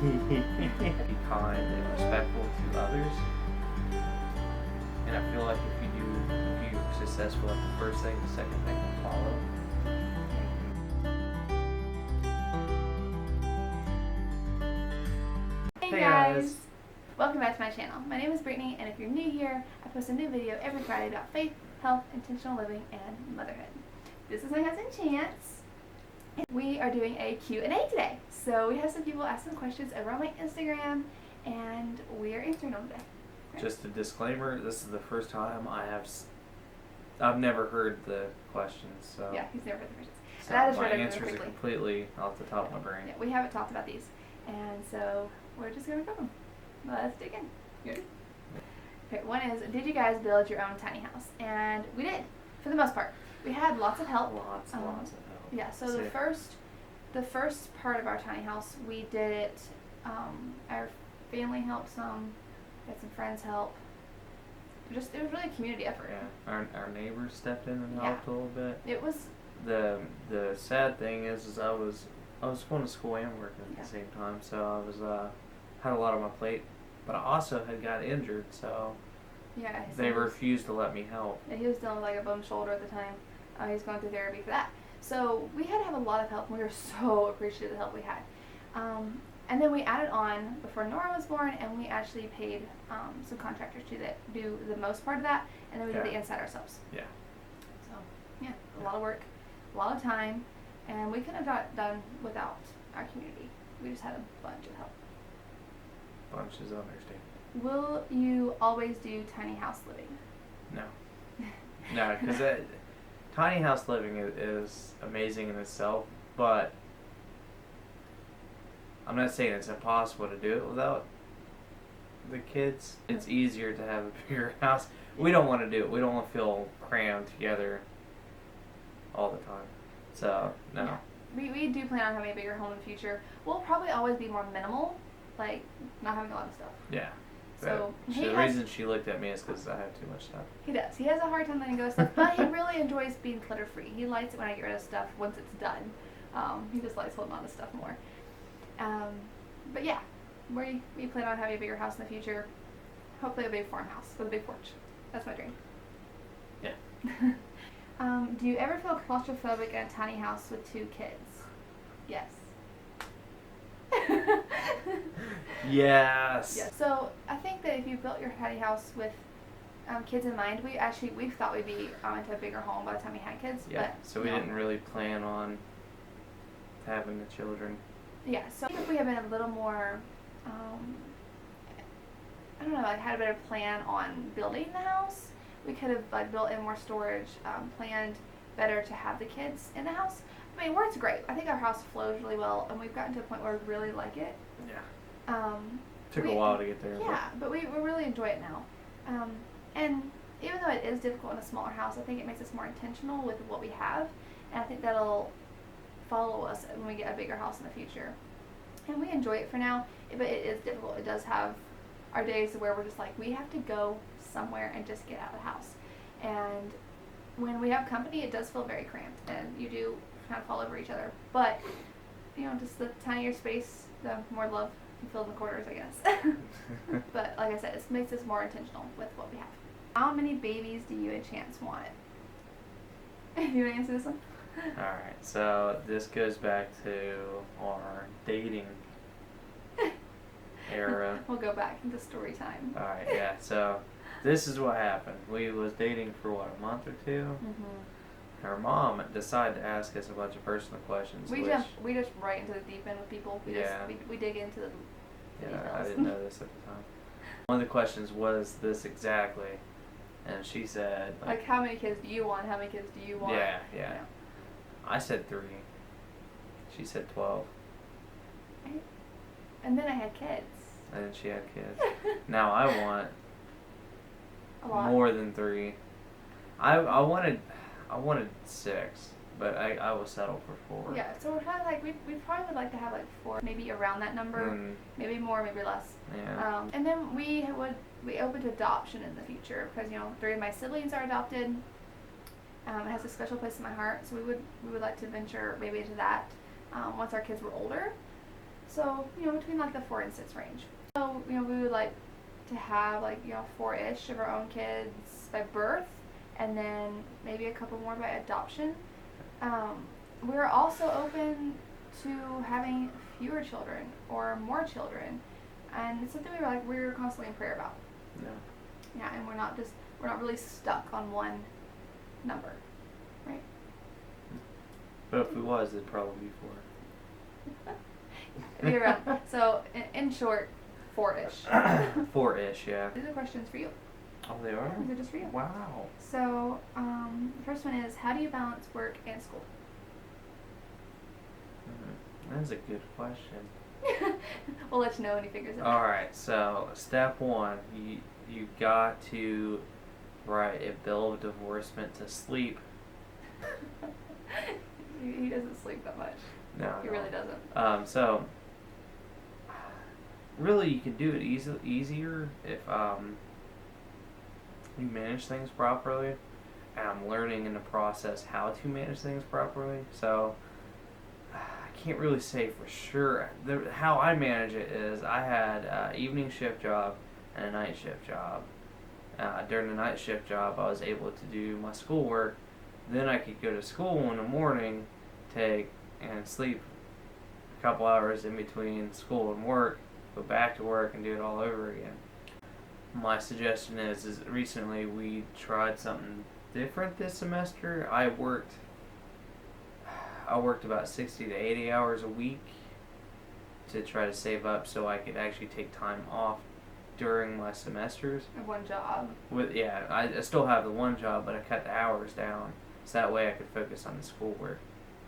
Be kind and respectful to others. And I feel like if you're successful at the first thing, the second thing will follow. Hey guys! Welcome back to my channel. My name is Brittany, and if you're new here, I post a new video every Friday about faith, health, intentional living, and motherhood. This is my husband Chance. We are doing a Q&A today. So we have some people ask some questions over on my Instagram, and we are answering them today. Right? Just a disclaimer, this is the first time I've never heard the questions, so Yeah, he's never heard the questions. so And I just my read them answers are quickly. completely off the top of my brain. Yeah, we haven't talked about these, and so we're just going to cover them. Let's dig in. You ready? Okay, one is, did you guys build your own tiny house? And we did, for the most part. We had lots of help. Lots of help. Yeah, so the first part of our tiny house, we did it, our family helped some, had some friends help. It was really a community effort. Yeah, our neighbors stepped in and helped a little bit. It was The sad thing is I was going to school and working at the same time, so I was had a lot on my plate, but I also had got injured, so they refused to let me help. Yeah, he was dealing with like a bum shoulder at the time. He was going through therapy for that. So we had to have a lot of help, and we were so appreciative of the help we had. And then we added on before Nora was born, and we actually paid some contractors to do the most part of that, and then we did the inside ourselves. Yeah. So, yeah, a lot of work, a lot of time, and we couldn't have got it done without our community. We just had a bunch of help. Bunch is understatement. Will you always do tiny house living? No. No, because tiny house living is amazing in itself, but I'm not saying it's impossible to do it without the kids. It's easier to have a bigger house. We don't want to do it. We don't want to feel crammed together all the time. So, no. Yeah. We do plan on having a bigger home in the future. We'll probably always be more minimal, like not having a lot of stuff. Yeah. So the reason she looked at me is because I have too much stuff. He does. He has a hard time letting go of stuff, but he really enjoys being clutter-free. He likes it when I get rid of stuff once it's done. He just likes holding on to stuff more. But yeah, we plan on having a bigger house in the future. Hopefully a big farmhouse with a big porch. That's my dream. Yeah. Do you ever feel claustrophobic in a tiny house with 2 kids? Yes. Yes. Yeah. So I think that if you built your tiny house with kids in mind, we thought we'd be into a bigger home by the time we had kids. Yeah. But So we didn't really plan on having the children. Yeah. So if we had been a little more, I don't know, like had a better plan on building the house, we could have like built in more storage, planned better to have the kids in the house. I mean, it works great. I think our house flows really well, and we've gotten to a point where we really like it. Yeah. Took a while to get there. Yeah, but we really enjoy it now. And even though it is difficult in a smaller house, I think it makes us more intentional with what we have, and I think that'll follow us when we get a bigger house in the future. And we enjoy it for now, but it is difficult. It does have our days where we're just like, we have to go somewhere and just get out of the house. And when we have company, it does feel very cramped, and you do kind of fall over each other. But, you know, just the tinier space, the more love you feel in the corners, I guess. But like I said, it makes us more intentional with what we have. How many babies do you and Chance want? Do you want to answer this one? Alright, so this goes back to our dating era. We'll go back into story time. Alright, yeah, so this is what happened. We was dating for what, a month or 2? Mm-hmm. Her mom decided to ask us a bunch of personal questions. We just right into the deep end with people. We dig into the details. I didn't know this at the time. One of the questions was this exactly, and she said like how many kids do you want? How many kids do you want? Yeah. I said 3. She said 12. And then I had kids. And then she had kids. Now I want A lot. more than 3. I wanted 6, but I was settled for 4. Yeah, so we're kind of like, we probably would like to have like 4, maybe around that number, maybe more, maybe less. Yeah. And then we opened adoption in the future because, you know, 3 of my siblings are adopted. It has a special place in my heart, so we would like to venture maybe into that once our kids were older. So, between like the 4 and 6 range. So, we would like to have like, 4-ish of our own kids by birth, and then maybe a couple more by adoption. We're also open to having fewer children or more children, and it's something we're constantly in prayer about. Yeah, and we're not really stuck on one number, right? But if we was, it'd probably be 4. Be around. So in short, 4-ish. 4-ish, yeah. These are questions for you. Oh, they are? These are just for you. Wow. So the first one is, how do you balance work and school? That's a good question. We'll let you know when he figures it out. All right. So step 1, you got to write a bill of divorcement to sleep. He doesn't sleep that much. No, he really doesn't. So really, you can do it easier if you manage things properly. And I'm learning in the process how to manage things properly. So I can't really say for sure. How I manage it is I had an evening shift job and a night shift job. During the night shift job, I was able to do my schoolwork. Then I could go to school in the morning, take and sleep a couple hours in between school and work, go back to work and do it all over again. My suggestion is recently we tried something different this semester. I worked about 60 to 80 hours a week to try to save up so I could actually take time off during my semesters. One job. I still have the one job, but I cut the hours down so that way I could focus on the schoolwork,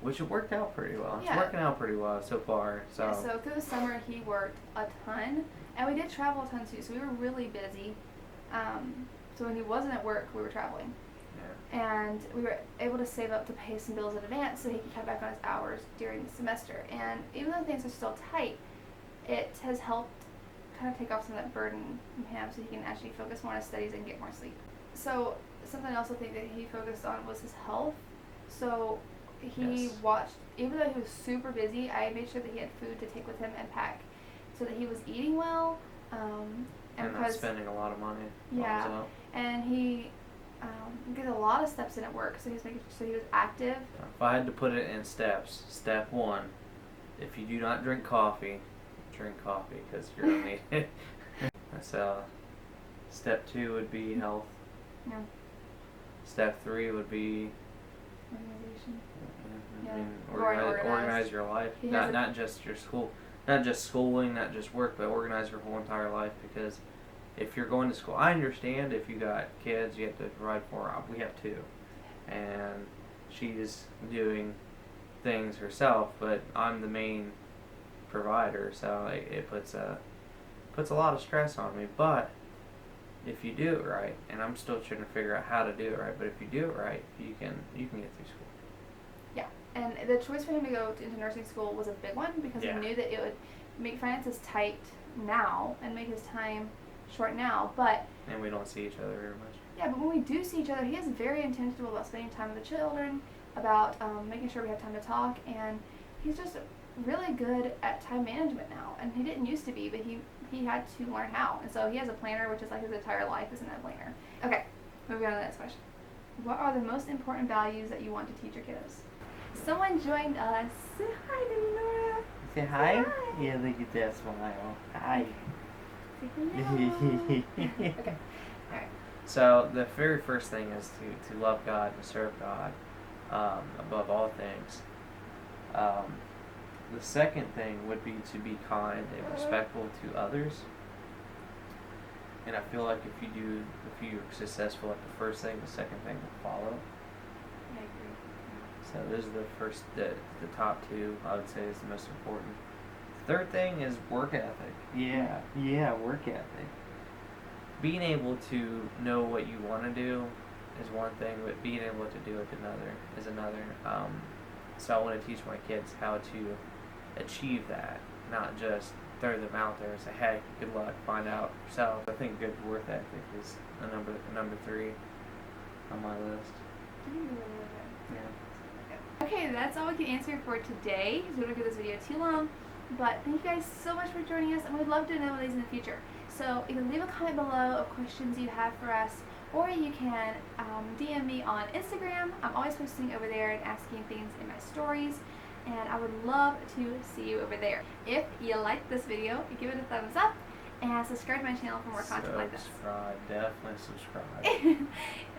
which it worked out pretty well. Yeah. It's working out pretty well so far. So. Yeah, so through the summer he worked a ton, and we did travel a ton too. So we were really busy. So when he wasn't at work, we were traveling. Yeah. And we were able to save up to pay some bills in advance so he could cut back on his hours during the semester. And even though things are still tight, it has helped kind of take off some of that burden from him so he can actually focus more on his studies and get more sleep. So something else I think that he focused on was his health. So he watched, even though he was super busy, I made sure that he had food to take with him and pack so that he was eating well. And not spending a lot of money. Yeah, and he did a lot of steps in at work, so he was active. If I had to put it in steps, step 1, if you do not drink coffee because you're going to need it. So step 2 would be health. Yeah. Step 3 would be organization. I mean, organize your life. Not just your school, not just schooling, not just work, but organize your whole entire life. Because if you're going to school, I understand if you got kids, you have to provide for them. We have 2, and she's doing things herself, but I'm the main provider, so it puts a lot of stress on me. But if you do it right, and I'm still trying to figure out how to do it right, but if you do it right, you can get through school. Yeah, and the choice for him to go into nursing school was a big one because he knew that it would make finances tight now and make his time short now, and we don't see each other very much. Yeah, but when we do see each other, he is very intentional about spending time with the children, about making sure we have time to talk, and he's just really good at time management now. And he didn't used to be, but he had to learn how. And so he has a planner, which is like his entire life is in that planner. Okay, moving on to the next question. What are the most important values that you want to teach your kiddos? Someone joined us. Say hi, Laura. Say hi? Hi. Yeah, look at that smile. Hi. Okay. Alright. So the very first thing is to love God and serve God above all things. The second thing would be to be kind and respectful to others. And I feel like if you're successful at the first thing, the second thing will follow. I agree. So those are the top 2, I would say, is the most important. The third thing is work ethic. Yeah, work ethic. Being able to know what you want to do is one thing, but being able to do it is another. So I want to teach my kids how to achieve that, not just throw them out there and say, hey, good luck, find out yourself. I think good work ethic is number 3 on my list. Yeah. Okay, that's all we can answer for today, because we don't give this video too long. But thank you guys so much for joining us, and we'd love to know these in the future. So either leave a comment below of questions you have for us, or you can DM me on Instagram. I'm always posting over there and asking things in my stories, and I would love to see you over there. If you liked this video, give it a thumbs up, and subscribe to my channel for more content like this. Subscribe, definitely subscribe.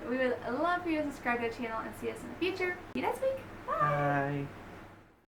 We would love for you to subscribe to the channel and see us in the future. See you next week. Bye. Bye.